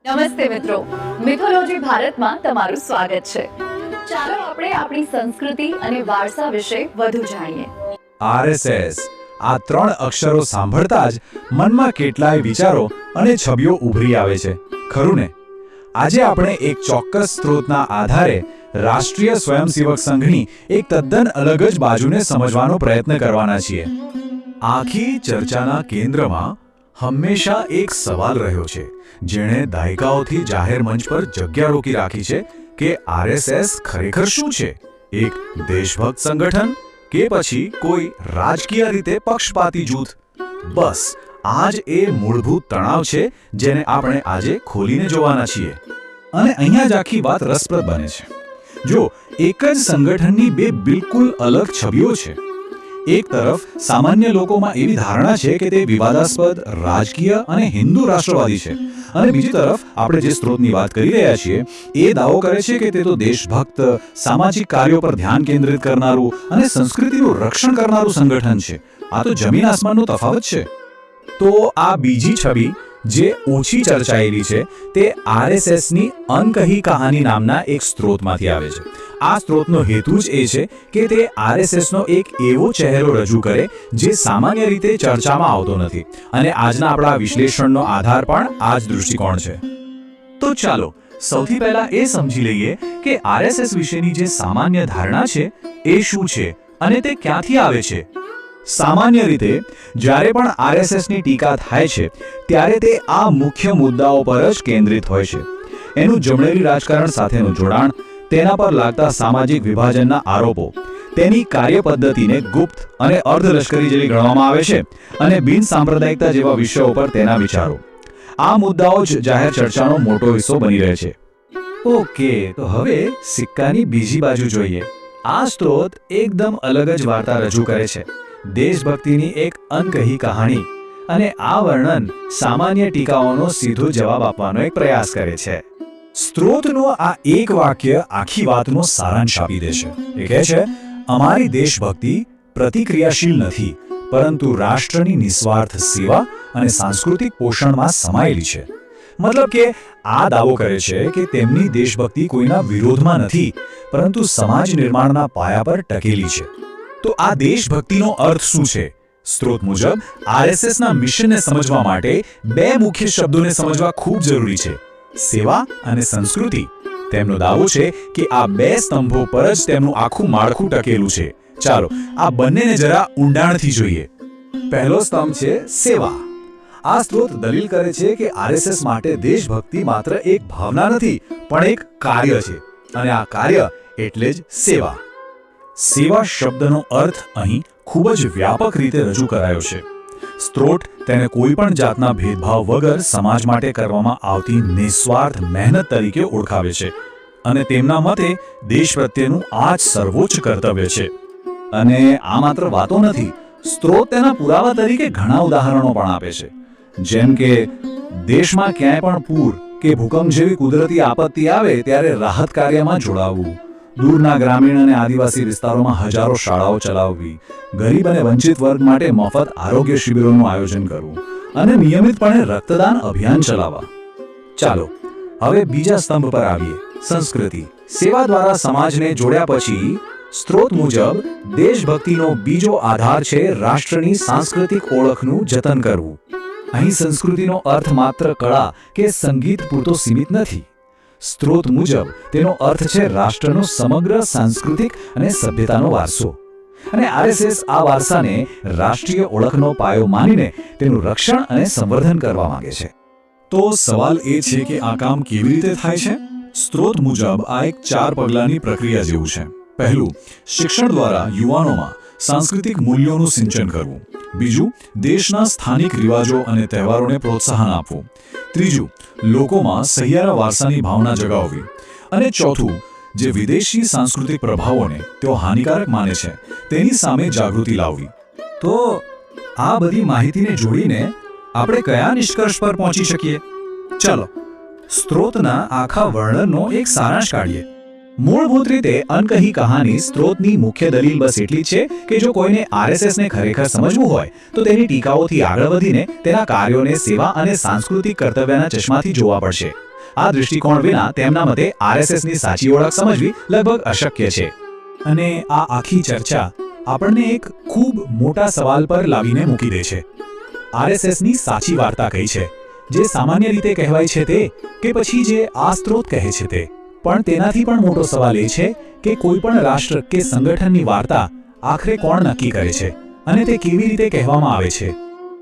નમસ્તે મિત્રો, મિથોલોજી ભારતમાં તમારું સ્વાગત છે. ચાલો આપણે આપણી સંસ્કૃતિ અને વારસા વિશે વધુ જાણીએ. આરએસએસ આ 3 અક્ષરો સાંભળતા જ મનમાં કેટલાય વિચારો અને છબીઓ ઉભરી આવે છે, ખરું ને? આજે આપણે એક ચોક્કસ સ્ત્રોતના આધારે રાષ્ટ્રીય સ્વયંસેવક સંઘની એક તદ્દન અલગ જ બાજુને સમજવાનો પ્રયત્ન કરવાના છીએ. આખી ચર્ચાના કેન્દ્રમાં હંમેશા એક સવાલ રહ્યો છે, જેણે દાયકાઓથી જાહેર મંચ પર જગ્યા રોકી રાખી છે કે આરએસએસ ખરેખર શું છે? એક દેશભક્ત સંગઠન કે પછી કોઈ રાજકીય રીતે પક્ષપાતી જૂથ? બસ આ જ એ મૂળભૂત તણાવ છે જેને આપણે આજે ખોલીને જોવાના છીએ. અને અહીંયા જ આખી વાત રસપ્રદ બને છે. જો એક જ સંગઠનની બે બિલકુલ અલગ છબીઓ છે. એક તરફ સામાન્ય લોકોમાં એવી ધારણા છે કે તે વિવાદાસ્પદ, રાજકીય અને હિન્દુ રાષ્ટ્રવાદી છે, અને બીજી તરફ આપણે જે સ્ત્રોતની વાત કરી રહ્યા છીએ એ દાવો કરે છે કે તે તો દેશભક્ત, સામાજિક કાર્યો પર ધ્યાન કેન્દ્રિત કરનારું અને સંસ્કૃતિનું રક્ષણ કરનારું સંગઠન છે. આ તો જમીન આસમાનનો તફાવત છે. તો આ બીજી છબી જે ઓછી ચર્ચાયેલી છે તે આરએસએસની અનકહી કહાની નામના એક સ્ત્રોતમાંથી આવે છે. આ સ્ત્રોતનો હેતુ જ એ છે કે તે આરએસએસનો એક એવો ચહેરો રજૂ કરે જે સામાન્ય રીતે ચર્ચામાં આવતો નથી, અને આજના આપણા વિશ્લેષણનો આધાર પણ આ જ દૃષ્ટિકોણ છે. તો ચાલો સૌથી પહેલા એ સમજી લઈએ કે આરએસએસ વિશેની જે સામાન્ય ધારણા છે એ શું છે અને તે ક્યાંથી આવે છે. સામાન્ય રીતે જ્યારે પણ આરએસએસની ટીકા થાય છે ત્યારે તે આ મુખ્ય મુદ્દાઓ પર જ કેન્દ્રિત હોય છે. એનું જમણેરી રાજકારણ સાથેનું જોડાણ, તેના પર લાગતા સામાજિક વિભાજનના આરોપો, તેની કાર્યપદ્ધતિને ગુપ્ત અને અર્ધલશ્કરી જેવી ગણવામાં આવે છે, અને બિનસાંપ્રદાયિકતા જેવા વિષયો પર તેના વિચારો. આ મુદ્દાઓ જ જાહેર ચર્ચાનો મોટો હિસ્સો બની રહે છે. ઓકે, તો હવે સિક્કાની બીજી બાજુ જોઈએ. આ સ્ત્રોત એકદમ અલગ જ વાર્તા રજૂ કરે છે, દેશભક્તિની એક અનકહી કહાણી, અને આ વર્ણન સામાન્ય ટીકાઓનો સીધો જવાબ આપવાનો એક પ્રયાસ કરે છે. સ્ત્રોતનું આ એક વાક્ય આખી વાતનો સારાંશ આપી દે છે. એ કહે છે, અમારી દેશભક્તિ પ્રતિક્રિયાશીલ નથી, પરંતુ રાષ્ટ્રની નિસ્વાર્થ સેવા અને સાંસ્કૃતિક પોષણમાં સમાયેલી છે. મતલબ કે આ દાવો કરે છે કે તેમની દેશભક્તિ કોઈના વિરોધમાં નથી, પરંતુ સમાજ નિર્માણના પાયા પર ટકેલી છે. તો આ દેશભક્તિનો અર્થ શું છે? સ્ત્રોત મુજબ આરએસએસના મિશનને સમજવા માટે બે મુખ્ય શબ્દોને સમજવા ખૂબ જરૂરી છે: સેવા અને સંસ્કૃતિ. તેમનો દાવો છે કે આ બે સ્તંભો પર જ તેમનું આખું માળખું ટકેલું છે. ચાલો આ બંનેને જરા ઊંડાણથી જોઈએ. પહેલો સ્તંભ છે સેવા. આ સ્ત્રોત દલીલ કરે છે કે આરએસએસ માટે દેશભક્તિ માત્ર એક ભાવના નથી, પણ એક કાર્ય છે, અને આ કાર્ય એટલે જ સેવા. સેવા શબ્દનો અર્થ અહીં ખૂબ જ વ્યાપક રીતે રજૂ કરાયો છે. સ્ત્રોત તેને કોઈ પણ જાતના ભેદભાવ વગર સમાજ માટે કરવામાં આવતી નિસ્વાર્થ મહેનત તરીકે ઓળખાવે છે, અને તેમના મતે દેશ પ્રત્યેનું આ જ સર્વોચ્ચ કર્તવ્ય છે. અને આ માત્ર વાતો નથી, સ્ત્રોત તેના પુરાવા તરીકે ઘણા ઉદાહરણો પણ આપે છે. જેમ કે દેશમાં ક્યાંય પણ પૂર કે ભૂકંપ જેવી કુદરતી આપત્તિ આવે ત્યારે રાહત કાર્યમાં જોડાવવું, દૂરના ગ્રામીણ અને આદિવાસી વિસ્તારોમાં હજારો શાળાઓ ચલાવવી, ગરીબ અને વંચિત વર્ગ માટે મફત આરોગ્ય શિબિરોનું આયોજન કરવું, અને નિયમિતપણે રક્તદાન અભિયાન ચલાવવા. ચાલો હવે બીજા સ્તંભ પર આવીએ, સંસ્કૃતિ. સેવા દ્વારા સમાજને જોડ્યા પછી સ્ત્રોત મુજબ દેશભક્તિનો બીજો આધાર છે રાષ્ટ્રની સાંસ્કૃતિક ઓળખનું જતન કરવું. અહીં સંસ્કૃતિનો અર્થ માત્ર કળા કે સંગીત પૂરતો સીમિત નથી. સ્ત્રોત મુજબ તેનો અર્થ છે રાષ્ટ્રનો સમગ્ર સાંસ્કૃતિક અને સભ્યતાનો વારસો, અને આરએસએસ આ વારસાને રાષ્ટ્રીય ઓળખનો પાયો માનીને તેનું રક્ષણ અને સંવર્ધન કરવા માંગે છે. તો સવાલ એ છે કે આ કામ કેવી રીતે થાય છે? સ્ત્રોત મુજબ આ એક 4 પગલાની પ્રક્રિયા જેવું છે. પહેલું, શિક્ષણ દ્વારા યુવાનોમાં સાંસ્કૃતિક મૂલ્યોનું સિંચન કરવું. બીજું, દેશના સ્થાનિક રિવાજો અને તહેવારોને પ્રોત્સાહન આપવું. ત્રીજું, લોકોમાં સહિયારા વારસાની ભાવના જગાવવી. અને ચોથું, જે વિદેશી સાંસ્કૃતિક પ્રભાવોને તેઓ હાનિકારક માને છે તેની સામે જાગૃતિ લાવવી. તો આ બધી માહિતીને જોડીને આપણે કયા નિષ્કર્ષ પર પહોંચી શકીએ? ચાલો સ્ત્રોતના આખા વર્ણનનો એક સારાંશ કાઢીએ. મૂળભૂત રીતે અનકહી કહાની સ્ત્રોતની મુખ્ય દલીલ બસ એટલી છે કે જો કોઈને આરએસએસને ખરેખર સમજવું હોય તો તેની ટીકાઓથી આગળ વધીને તેના કાર્યોને સેવા અને સાંસ્કૃતિક કર્તવ્યના ચશ્માથી જોવા પડશે. આ દૃષ્ટિકોણ વિના તેમના મતે આરએસએસની સાચી ઓળખ સમજવી લગભગ અશક્ય છે. અને આ આખી ચર્ચા આપણને એક ખૂબ મોટા સવાલ પર લાવીને મૂકી દે છે. આરએસએસની સાચી વાર્તા કઈ છે? જે સામાન્ય રીતે કહેવાય છે તે, કે પછી જે આ સ્ત્રોત કહે છે તે? પણ તેનાથી પણ મોટો સવાલ એ છે કે કોઈ પણ રાષ્ટ્ર કે સંગઠનની વાર્તા આખરે કોણ નક્કી કરે છે અને તે કેવી રીતે કહેવામાં આવે છે?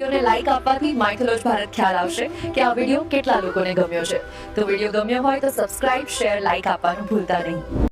વિડીયોને લાઈક આપવાથી માઇથોલોજ ભારત ખ્યાલ આવશે કે આ વિડીયો કેટલા લોકોને ગમ્યો છે. તો વિડીયો ગમ્યો હોય તો સબસ્ક્રાઇબ, શેર, લાઈક આપવાનું ભૂલતા નહીં.